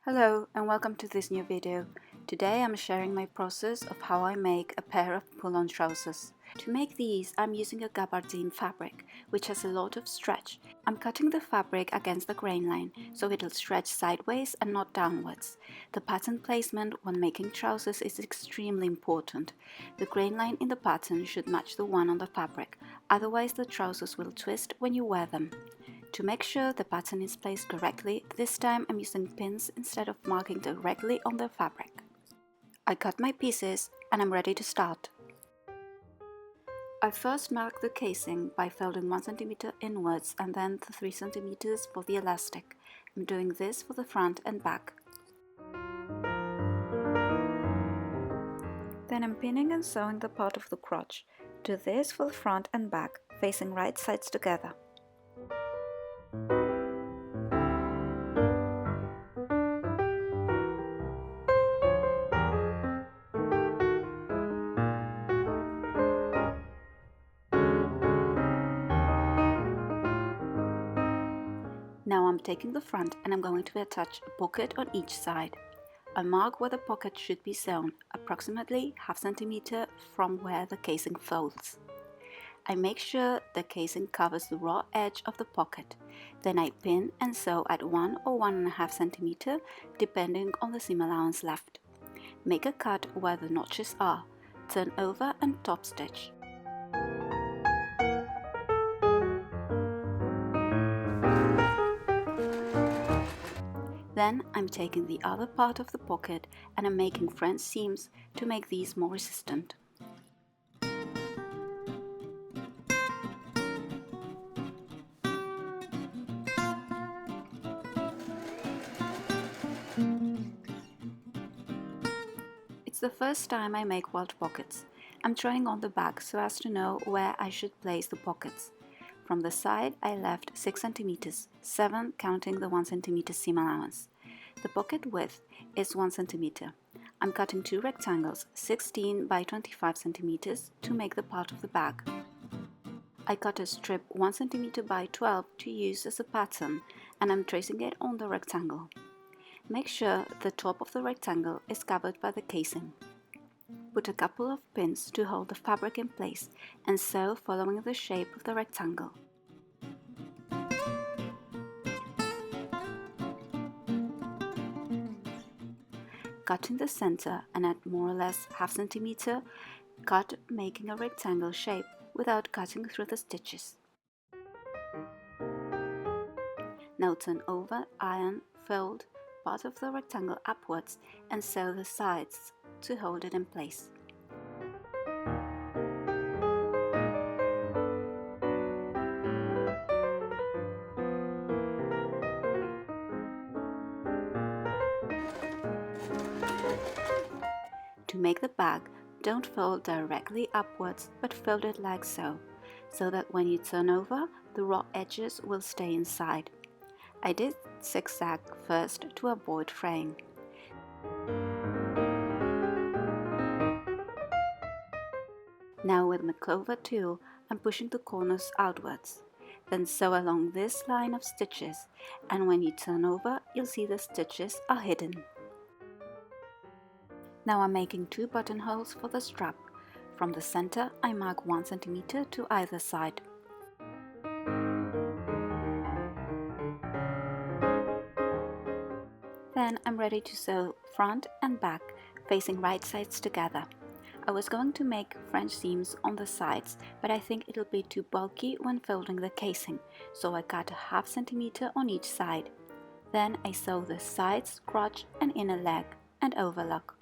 Hello and welcome to this new video. Today I'm sharing my process of how I make a pair of pull-on trousers. To make these I'm using a gabardine fabric which has a lot of stretch. I'm cutting the fabric against the grain line so it'll stretch sideways and not downwards. The pattern placement when making trousers is extremely important. The grain line in the pattern should match the one on the fabric, otherwise the trousers will twist when you wear them. To make sure the pattern is placed correctly, this time I'm using pins instead of marking directly on the fabric. I cut my pieces and I'm ready to start. I first mark the casing by folding 1 cm inwards and then the 3 cm for the elastic. I'm doing this for the front and back. Then I'm pinning and sewing the part of the crotch. Do this for the front and back, facing right sides together. Now I'm taking the front and I'm going to attach a pocket on each side. I mark where the pocket should be sewn, approximately ½ cm from where the casing folds. I make sure the casing covers the raw edge of the pocket. Then I pin and sew at 1 or 1½ cm depending on the seam allowance left. Make a cut where the notches are, turn over and top stitch. Then I'm taking the other part of the pocket and I'm making French seams to make these more resistant. It's the first time I make welt pockets. I'm trying on the back so as to know where I should place the pockets. From the side I left 6 cm, 7 counting the 1 cm seam allowance. The pocket width is 1 cm. I'm cutting two rectangles, 16 by 25 cm, to make the part of the bag. I cut a strip 1 cm by 12 to use as a pattern and I'm tracing it on the rectangle. Make sure the top of the rectangle is covered by the casing. Put a couple of pins to hold the fabric in place and sew following the shape of the rectangle. Cut in the center and at more or less ½ cm, cut making a rectangle shape without cutting through the stitches. Now turn over, iron, fold part of the rectangle upwards and sew the sides to hold it in place. To make the bag, don't fold directly upwards but fold it like so that when you turn over, the raw edges will stay inside. I did zigzag first to avoid fraying. Now with my clover tool, I'm pushing the corners outwards. Then sew along this line of stitches, and when you turn over, you'll see the stitches are hidden. Now I'm making two buttonholes for the strap. From the center, I mark 1 cm to either side. Then I'm ready to sew front and back, facing right sides together. I was going to make French seams on the sides, but I think it'll be too bulky when folding the casing, so I cut ½ cm on each side. Then I sew the sides, crotch and inner leg and overlock.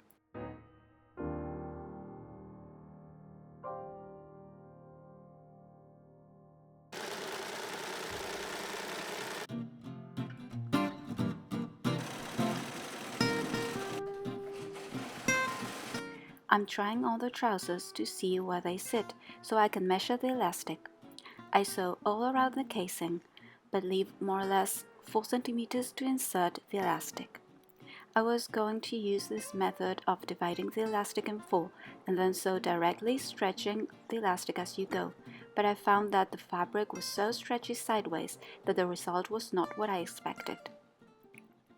I'm trying on the trousers to see where they sit so I can measure the elastic. I sew all around the casing, but leave more or less 4 cm to insert the elastic. I was going to use this method of dividing the elastic in 4 and then sew directly, stretching the elastic as you go, but I found that the fabric was so stretchy sideways that the result was not what I expected.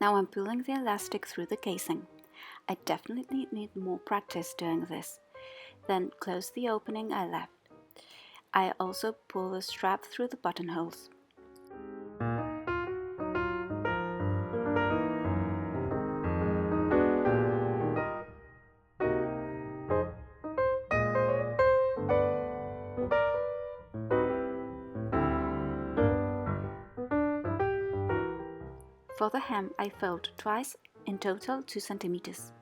Now I'm pulling the elastic through the casing. I definitely need more practice doing this. Then close the opening I left. I also pull the strap through the buttonholes. For the hem, I fold twice, in total 2 centimeters.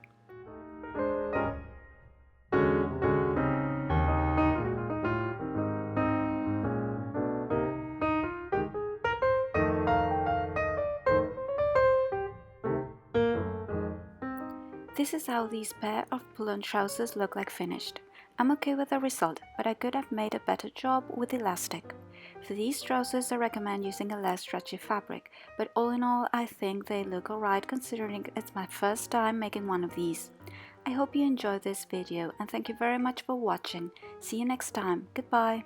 This is how these pair of pull-on trousers look like finished. I'm okay with the result, but I could have made a better job with elastic. For these trousers I recommend using a less stretchy fabric, but all in all I think they look alright considering it's my first time making one of these. I hope you enjoyed this video and thank you very much for watching. See you next time. Goodbye.